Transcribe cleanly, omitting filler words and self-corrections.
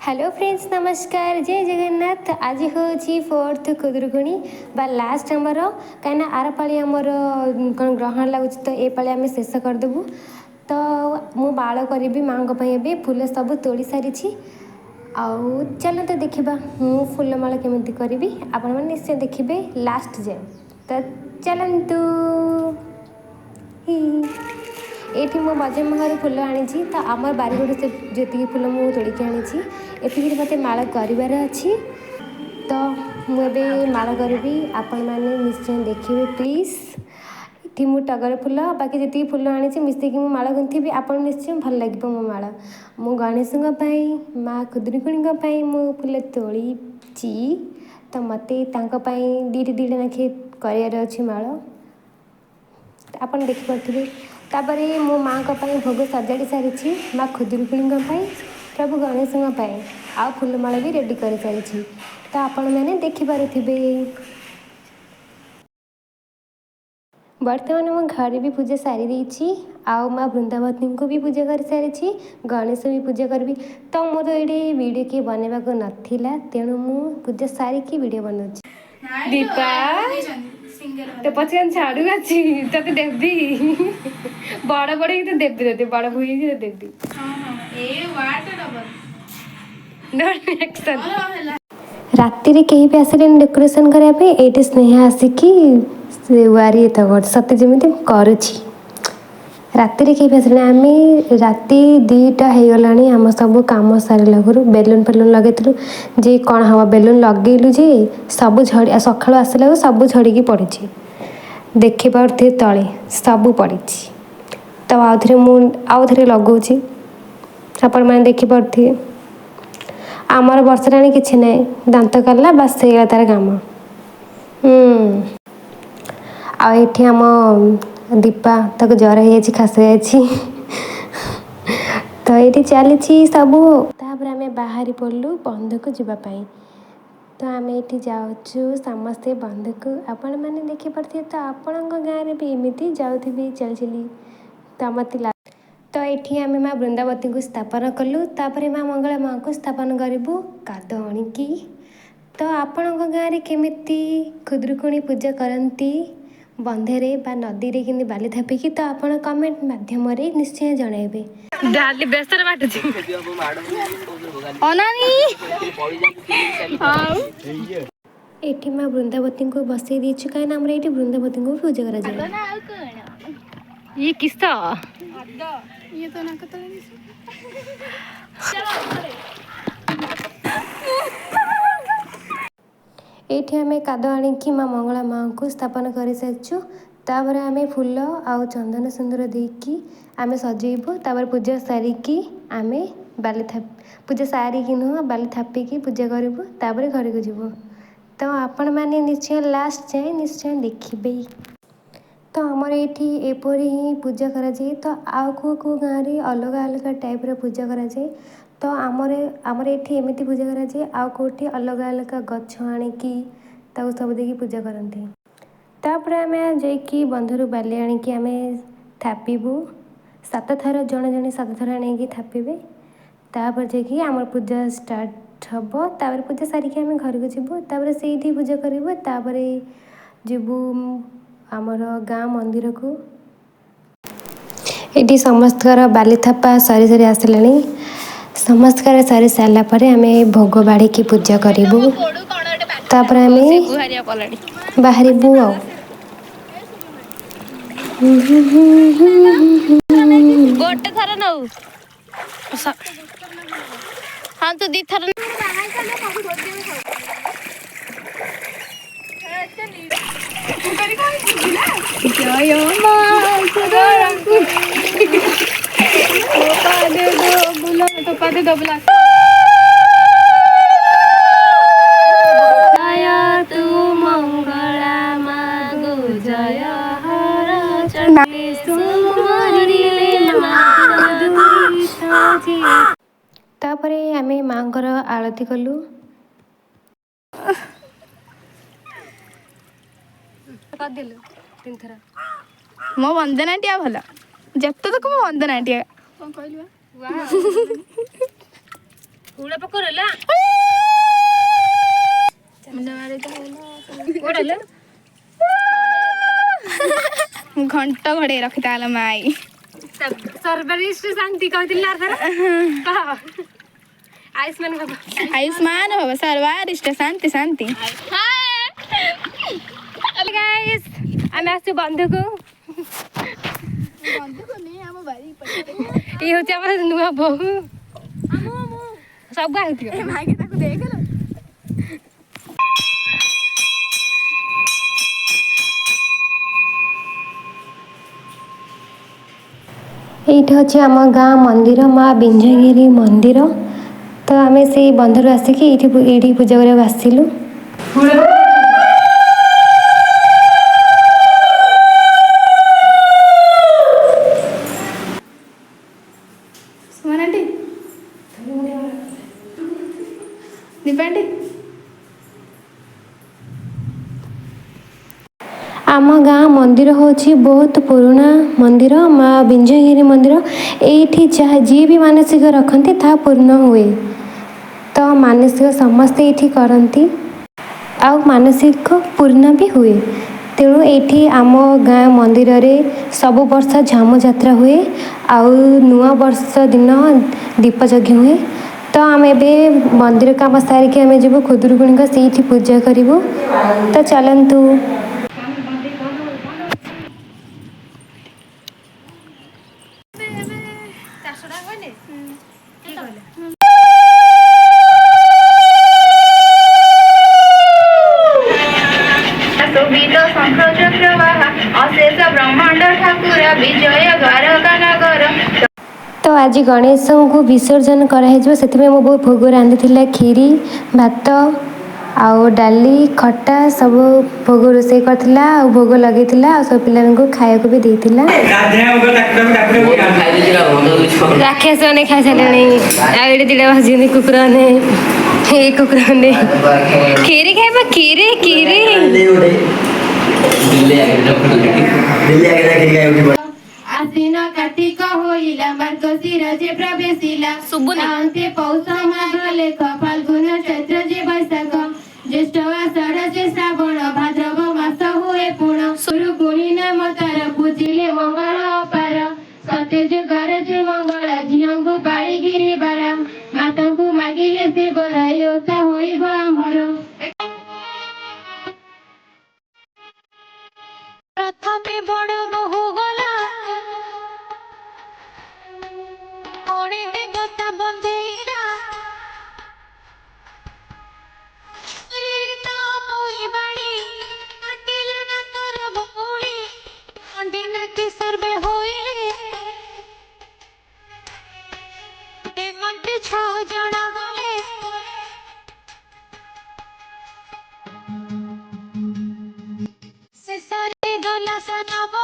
Hello friends नमस्कार जय जगन्नाथ। आज हूँ 4th खुदुरुकुणी बा लास्ट आमर कहीं आर पाली आमर कौन ग्रहण लगुच तो ये पाली आम शेष करदेबू। तो मु बाल करी माँ भी फूल सब तोड़ी सारी आउ चलते देखा मु फूलमाला केमी करी आपण मैंने निश्चय देखिए लास्ट जाए। तो चलतु ये मो बजम घर फुल आनी तो आम बारिगढ़ से जी फुल मुझे तोड़िक आनी एति मत माला करार अच्छी। तो मुझे माला करी आपण मैंने निश्चय देखिए प्लीज। ये मु टगर फुल बाकी जी फुल आनी मिसेक माला गुंथी आप निश्चय भल लगे मो माला। मु गणेश माँ खुदुरुकुणी मु फुल तोड़ी तो मत दीटे दीटे नाखे करार माला आपन देखिपे। तापर मो माँ भोग सजाड़ी सारी माँ खुदुरुकुणी प्रभु गणेश आ फूलमाला भी रेडी कर सारी। तो आपण मैंने देखिपे बर्तमान मो घर भी पूजा सारी देती आउ माँ वृंदावती को भी पूजा कर सारी गणेश भी पूजा करी। तो मोर ये वीडियो किए बनवा को नाला तेणु मु पूजा सारिकी वीडियो बना दीपा तो पचे झाड़ू अच्छी तो देवी बड़ बड़ तो देवी तोते बड़ भूई देवी राति रे कहीं भी आसे डेकोरेशन करने ये स्नेहा आसिकी वारी सत्य जमी करुच्छी राति कहीं भी आसे आम राति 2टा हो गला आम सब कम सारा बेलून फेलुन लगे जे कौन हम बेलून लगेलु जे सब झड़ सका आसला सब झड़ी पड़ी देखिपे तले सब पड़ी। तो आउ थे लगौची आपण मैंने देखिपे आमर वर्षाणी कि ना दांत कला बास से तार काम। आठी आम दीपा तक ज्वर हो खास हो तो ये चली सबू। तापर आम बाहरी पड़लु बंध को जीवाई। तो आम ये जाऊँ समस्ते बंध को आपण मैंने देखिपे। तो आपण गाँव भी एमती जाऊे चल चली तो मत तो ये आम माँ वृंदावती को स्थापन कलु। तापर माँ मंगला माँ को स्थापन करूँ काद आणिकी। तो आपण गाँव में केमिति खुदुरुकुणी पूजा करती बंधे बा नदी रे कि बाली थापिकी। तो आपण कमेंट माध्यम निश्चय जनइबे। डाली बेसर बाटुची अनानी एठी माँ वृंदावती को बसई दीचु कहीं आम ये वृंदावती को पूजा कर ये किस्सा ये तो ना ये आम काद आणिकी माँ मंगला माँ को स्थापन कर सारी। तापर आम फूल आउ चंदन सुंदर देकी आम सजेबू। तापर पूजा सारिकी आम बाली पूजा सारिकी नुह बाली थापिकी पूजा करूँ। तापर घर को जीव। तो आपण मैंने निश्चय लास्ट जाए निश्चय देखिए। तो आमर ये एपरी ही पूजा करा जाए। तो आउ को गाँव में अलग अलग टाइप पूजा करा जाए। तो आमर ये एमती पूजा करा जाए आउ कौटी अलग अलग गछ आणिकी सब देखिए पूजा करती। तापर आम जाकि बंधर बाली आणिकी आम थापिबू 7 थर जड़े जड़े 7 थर आने थापिबे। तापर जाकि आम पूजा स्टार्ट हम। तापर पूजा सारिकी आम घर को जीवु। तापर से पूजा करूँ। तापर जीवु आमर गाँ मंदिर को। ये समस्त बाली थापा सरी सरी आसला समस्त सरी सारापर आम भोग बाढ़ी की पूजा करूँ। तापर आम बाहरबू आ गोटे थर नौ हाँ तो 2 थर तापर आम माँ को आरती कलु। मो वंदनाटिया भल जत तक मो वंदनाटिया कौन कहलु उड़ा पकड़ला मुंडा मारे तो कोड़ला घंटा घड़े रखता है माई सर्वरिष्ट शांति कहतिला थरा कह आयुष्मान बाबा आयुष्मान बाबा सर्वारिष्ट शांति शांति गाइस आमे आसु बंधु को ये होचे हमर नुआ बहु सब गाय होती माई के ताको देख लो एठी होचे आम गाँ मंदिर माँ बिंझगिरी मंदिर तो आमे से बंधुर आसिकी एठी पूजा करके आसिलु सुमन दीपांटी आम गाँ मंदिर होची बहुत पुराना मंदिर माँ बिंझगिरी मंदिर एठी जहाँ जी भी मानसिक रखती ता पूर्ण हुए तो मानसिक समस्ते एठी करती आउ मानसिक पूर्ण भी हुए तेणु एठी आम गाँ मंदिर रे सब वर्ष झामु यात्रा हुए आउ नुआ वर्ष दिन दीप यज्ञ हुए तो आम एबे मंदिर काम सारिकी आम जीवु खुदुरुकुणी को सेठी पूजा करिवु तो चलंतु तो आज गणेश को विसर्जन कराई से मो बहुत भोग रांधि खीरी भात आउ डाली खटा सब भोग रोसे करथिला आ भोग लगेथिला आ सब पिला को खाया को भी देथिला राक्षस ने खाई सारे आ दिला भाजी कुकुर ने ये कुकुर ने खीरी खाइबा खीरी खीरी आसीन कार्तिक होइला मार्गशीर जे प्रवेशिला शांति पौष माघ लेख फाल्गुन चैत्र जे बैशाख ज्येष्ठ आषाढ़ जे श्रावण भाद्रव मास हुए पूर्ण सुरुकुणी नाम तार पूजिले मंगल अपार सत्य जुगार जे मंगल झियंगु बाई गिरी बारा मातांगु मागिले से बरायो सा होइब आमर प्रथमे बड़ बहु गला ओणे देवता बंदेरा रीता मोहि बाणी अटिल न तर भोणी अंडिन के सर्वे होइले देवंते छ जना गले से सारे गला सनब